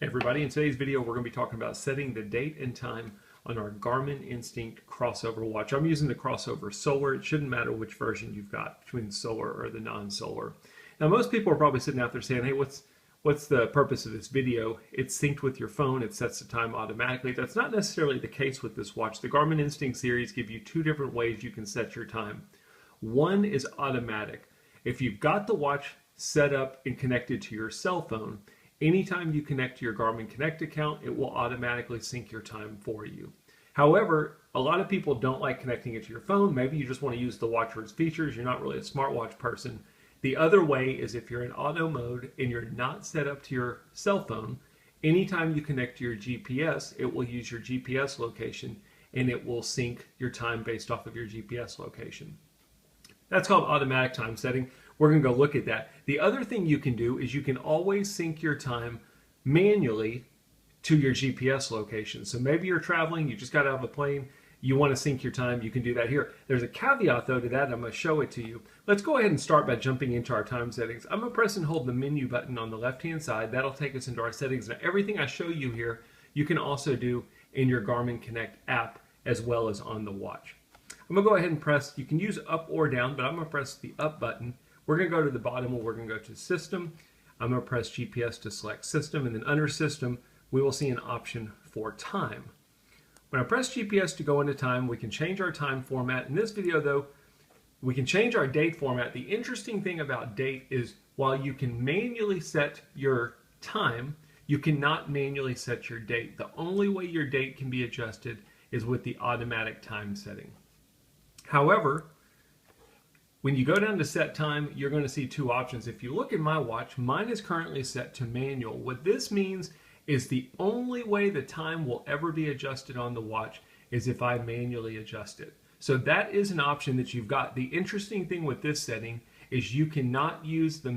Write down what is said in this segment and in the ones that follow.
Hey everybody, in today's video we're going to be talking about setting the date and time on our Garmin Instinct Crossover watch. I'm using the Crossover Solar. It shouldn't matter which version you've got, between the solar or the non-solar. Now most people are probably sitting out there saying, hey, what's the purpose of this video? It's synced with your phone, it sets the time automatically. That's not necessarily the case with this watch. The Garmin Instinct series give you two different ways you can set your time. One is automatic. If you've got the watch set up and connected to your cell phone, anytime you connect to your Garmin Connect account, it will automatically sync your time for you. However, a lot of people don't like connecting it to your phone. Maybe you just want to use the watch for its features. You're not really a smartwatch person. The other way is if you're in auto mode and you're not set up to your cell phone, anytime you connect to your GPS, it will use your GPS location and it will sync your time based off of your GPS location. That's called automatic time setting. We're going to go look at that. The other thing you can do is you can always sync your time manually to your GPS location. So maybe you're traveling, you just got out of a plane, you want to sync your time, you can do that here. There's a caveat though to that, I'm going to show it to you. Let's go ahead and start by jumping into our time settings. I'm going to press and hold the menu button on the left hand side. That'll take us into our settings. Now everything I show you here, you can also do in your Garmin Connect app as well as on the watch. I'm going to go ahead and press, you can use up or down, but I'm going to press the up button. We're going to go to the bottom where we're going to go to System. I'm going to press GPS to select System, and then under System, we will see an option for Time. When I press GPS to go into time, we can change our time format. In this video, though, we can change our date format. The interesting thing about date is while you can manually set your time, you cannot manually set your date. The only way your date can be adjusted is with the automatic time setting. However, when you go down to set time, you're going to see two options. If you look at my watch, mine is currently set to manual. What this means is the only way the time will ever be adjusted on the watch is if I manually adjust it. So that is an option that you've got. The interesting thing with this setting is you cannot use the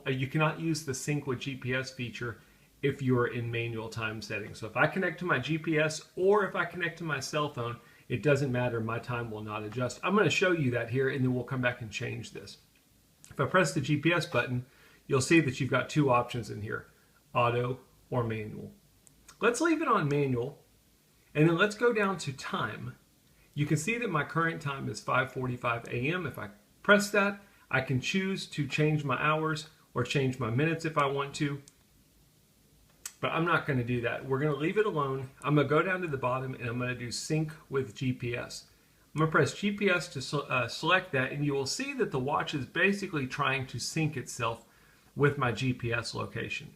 you cannot use the sync with GPS feature if you're in manual time setting. So if I connect to my GPS or if I connect to my cell phone, it doesn't matter, my time will not adjust. I'm going to show you that here and then we'll come back and change this. If I press the GPS button, you'll see that you've got two options in here, auto or manual. Let's leave it on manual and then let's go down to time. You can see that my current time is 5:45 a.m. If I press that, I can choose to change my hours or change my minutes if I want to. But I'm not going to do that. We're going to leave it alone. I'm going to go down to the bottom and I'm going to do sync with GPS. I'm going to press GPS to select that, and you will see that the watch is basically trying to sync itself with my GPS location.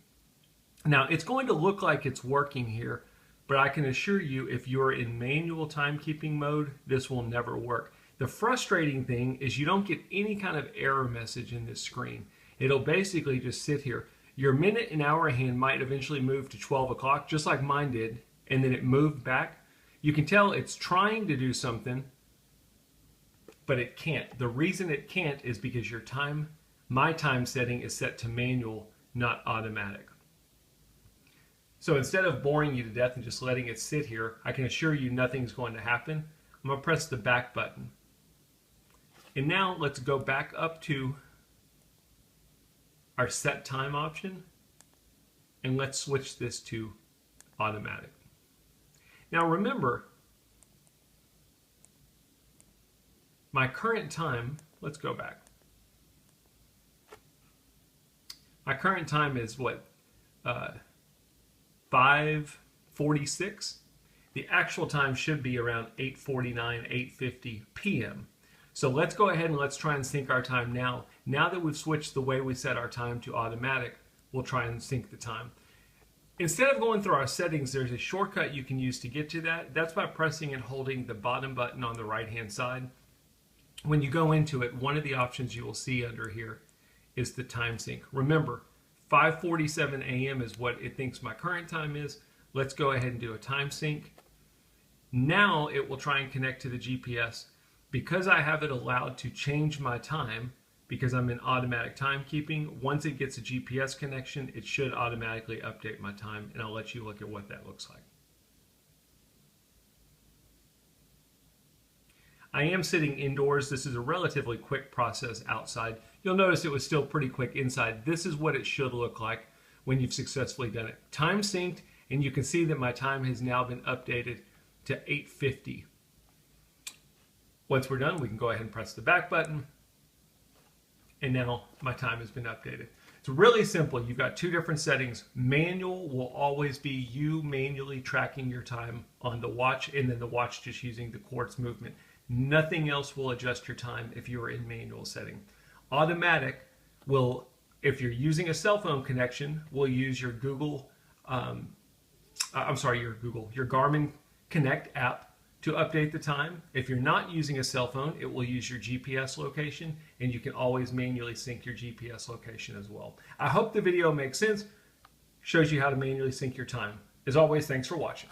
Now it's going to look like it's working here, but I can assure you if you're in manual timekeeping mode, this will never work. The frustrating thing is you don't get any kind of error message in this screen. It'll basically just sit here. Your minute and hour hand might eventually move to 12 o'clock, just like mine did, and then it moved back. You can tell it's trying to do something, but it can't. The reason it can't is because my time setting is set to manual, not automatic. So instead of boring you to death and just letting it sit here, I can assure you nothing's going to happen. I'm going to press the back button. And now let's go back up to our set time option, and let's switch this to automatic. Now remember, my current time, let's go back. My current time is what, 5:46. The actual time should be around 8:49, 8:50 p.m. So let's go ahead and let's try and sync our time now. Now that we've switched the way we set our time to automatic, we'll try and sync the time. Instead of going through our settings, there's a shortcut you can use to get to that. That's by pressing and holding the bottom button on the right-hand side. When you go into it, one of the options you will see under here is the time sync. Remember, 5:47 a.m. is what it thinks my current time is. Let's go ahead and do a time sync. Now it will try and connect to the GPS. Because I have it allowed to change my time, because I'm in automatic timekeeping, once it gets a GPS connection, it should automatically update my time, and I'll let you look at what that looks like. I am sitting indoors. This is a relatively quick process outside. You'll notice it was still pretty quick inside. This is what it should look like when you've successfully done it. Time synced, and you can see that my time has now been updated to 8:50. Once we're done, we can go ahead and press the back button, and now my time has been updated. It's really simple. You've got two different settings. Manual will always be you manually tracking your time on the watch, and then the watch just using the quartz movement. Nothing else will adjust your time if you are in manual setting. Automatic will, if you're using a cell phone connection, will use your your Garmin Connect app to update the time. If you're not using a cell phone, it will use your GPS location, and you can always manually sync your GPS location as well. I hope the video makes sense, shows you how to manually sync your time. As always, thanks for watching.